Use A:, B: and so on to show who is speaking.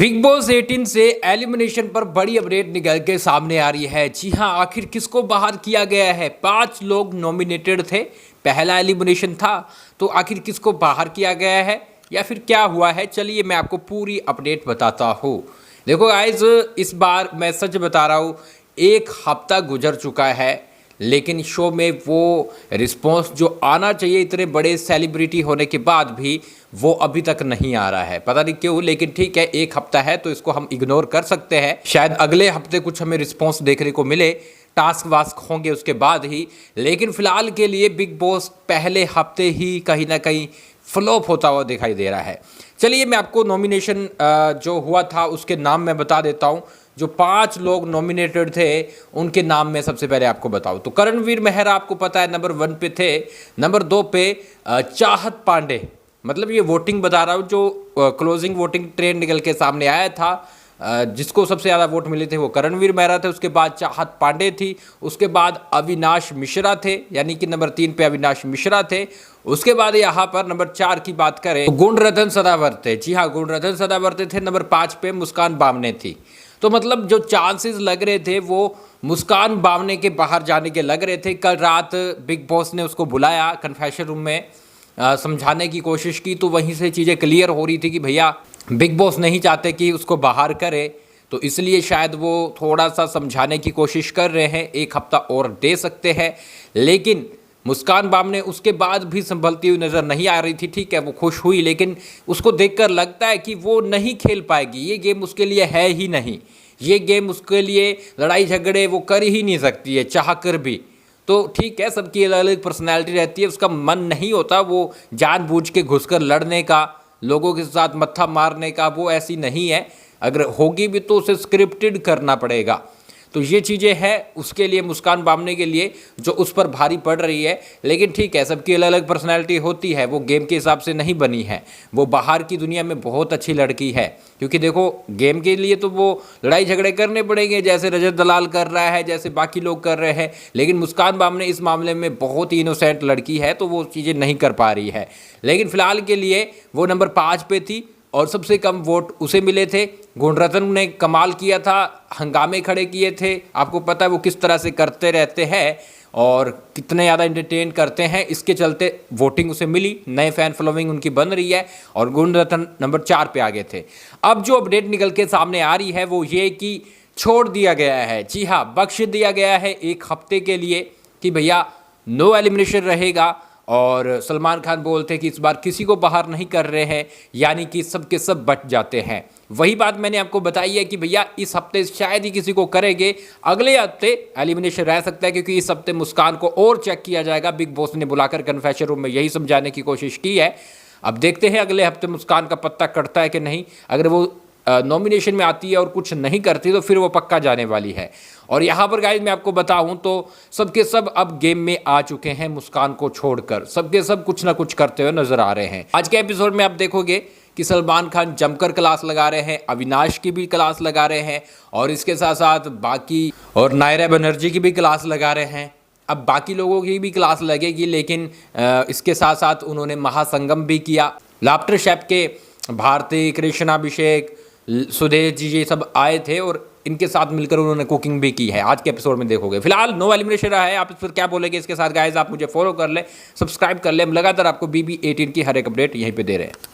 A: Big boss 18 से elimination पर बड़ी अपडेट निकल के सामने आ रही है। जी हां, आखिर किसको बाहर किया गया है। 5 लोग नॉमिनेटेड थे, पहला एलिमिनेशन था, तो आखिर किसको बाहर किया गया है या फिर क्या हुआ है, चलिए मैं आपको पूरी अपडेट बताता हूँ। देखो गाइस, इस बार मैं सच बता रहा हूँ, 1 हफ्ता गुजर चुका है, लेकिन शो में वो रिस्पॉन्स जो आना चाहिए इतने बड़े सेलिब्रिटी होने के बाद भी वो अभी तक नहीं आ रहा है। पता नहीं क्यों, लेकिन ठीक है, 1 हफ्ता है तो इसको हम इग्नोर कर सकते हैं। शायद अगले हफ्ते कुछ हमें रिस्पॉन्स देखने को मिले, टास्क वास्क होंगे उसके बाद ही। लेकिन फिलहाल के लिए बिग बॉस पहले हफ्ते ही कहीं ना कहीं फ्लॉप होता हुआ दिखाई दे रहा है। चलिए मैं आपको नॉमिनेशन जो हुआ था उसके नाम मैं बता देता हूँ। जो 5 लोग नॉमिनेटेड थे उनके नाम मैं सबसे पहले आपको बताऊं तो करणवीर मेहरा आपको पता है नंबर 1 पे थे। नंबर 2 पे चाहत पांडे, मतलब ये वोटिंग बता रहा हूँ, जो क्लोजिंग वोटिंग ट्रेंड निकल के सामने आया था, जिसको सबसे ज़्यादा वोट मिले थे वो करणवीर मेहरा थे। उसके बाद चाहत पांडे थी, उसके बाद अविनाश मिश्रा थे, यानी कि नंबर 3 पे अविनाश मिश्रा थे। उसके बाद यहाँ पर नंबर 4 की बात करें तो गुणरत्न सदावर्ते थे। जी हाँ, गुणरत्न सदावर्ते थे। नंबर 5 पे मुस्कान बामने थी। तो मतलब जो चांसेस लग रहे थे वो मुस्कान बामने के बाहर जाने के लग रहे थे। कल रात बिग बॉस ने उसको बुलाया कन्फेशन रूम में, समझाने की कोशिश की, तो वहीं से चीज़ें क्लियर हो रही थी कि भैया बिग बॉस नहीं चाहते कि उसको बाहर करे, तो इसलिए शायद वो थोड़ा सा समझाने की कोशिश कर रहे हैं। 1 हफ्ता और दे सकते हैं। लेकिन मुस्कान बामने उसके बाद भी संभलती हुई नज़र नहीं आ रही थी। ठीक है, वो खुश हुई, लेकिन उसको देखकर लगता है कि वो नहीं खेल पाएगी। ये गेम उसके लिए है ही नहीं। ये गेम उसके लिए लड़ाई झगड़े वो कर ही नहीं सकती है चाह कर भी। तो ठीक है, सबकी अलग अलग पर्सनैलिटी रहती है, उसका मन नहीं होता वो जानबूझ के घुसकर लड़ने का, लोगों के साथ मत्था मारने का, वो ऐसी नहीं है। अगर होगी भी तो उसे स्क्रिप्टेड करना पड़ेगा। तो ये चीज़ें हैं उसके लिए, मुस्कान बामने के लिए, जो उस पर भारी पड़ रही है। लेकिन ठीक है, सबकी अलग अलग पर्सनैलिटी होती है, वो गेम के हिसाब से नहीं बनी है। वो बाहर की दुनिया में बहुत अच्छी लड़की है, क्योंकि देखो गेम के लिए तो वो लड़ाई झगड़े करने पड़ेंगे, जैसे रजत दलाल कर रहा है, जैसे बाकी लोग कर रहे हैं। लेकिन मुस्कान बामने इस मामले में बहुत ही इनोसेंट लड़की है, तो वो चीज़ें नहीं कर पा रही है। लेकिन फिलहाल के लिए वो नंबर 5 पे थी और सबसे कम वोट उसे मिले थे। गुणरत्न ने कमाल किया था, हंगामे खड़े किए थे। आपको पता है वो किस तरह से करते रहते हैं और कितने ज़्यादा एंटरटेन करते हैं, इसके चलते वोटिंग उसे मिली, नए फैन फॉलोइंग उनकी बन रही है और गुणरत्न नंबर 4 पे आ गए थे। अब जो अपडेट निकल के सामने आ रही है वो ये कि छोड़ दिया गया है। जी हाँ, बख्श दिया गया है 1 हफ्ते के लिए कि भैया नो एलिमिनेशन रहेगा। और सलमान खान बोलते कि इस बार किसी को बाहर नहीं कर रहे हैं, यानी कि सब के सब बच जाते हैं। वही बात मैंने आपको बताई है कि भैया इस हफ्ते शायद ही किसी को करेंगे, अगले हफ्ते एलिमिनेशन रह सकता है, क्योंकि इस हफ्ते मुस्कान को और चेक किया जाएगा। बिग बॉस ने बुलाकर कन्फेशन रूम में यही समझाने की कोशिश की है। अब देखते हैं अगले हफ्ते मुस्कान का पत्ता कटता है कि नहीं। अगर वो नॉमिनेशन में आती है और कुछ नहीं करती तो फिर वो पक्का जाने वाली है। और यहाँ पर गाइस मैं आपको बताऊं तो सबके सब अब गेम में आ चुके हैं, मुस्कान को छोड़कर सबके सब कुछ ना कुछ करते हुए नजर आ रहे हैं। आज के एपिसोड में आप देखोगे कि सलमान खान जमकर क्लास लगा रहे हैं, अविनाश की भी क्लास लगा रहे हैं, और इसके साथ साथ बाकी और नायरा बनर्जी की भी क्लास लगा रहे हैं। अब बाकी लोगों की भी क्लास लगेगी, लेकिन इसके साथ साथ उन्होंने महासंगम भी किया। लाफ्टर शेफ के भारती, कृष्णाभिषेक, सुदेश जी ये सब आए थे और इनके साथ मिलकर उन्होंने कुकिंग भी की है। आज के एपिसोड में देखोगे। फिलहाल नो एलिमिनेशन रहा है, आप इस पर क्या बोलेंगे इसके साथ गाइस? आप मुझे फॉलो कर ले, सब्सक्राइब कर ले, हम लगातार आपको BB18 की हर एक अपडेट यहीं पे दे रहे हैं।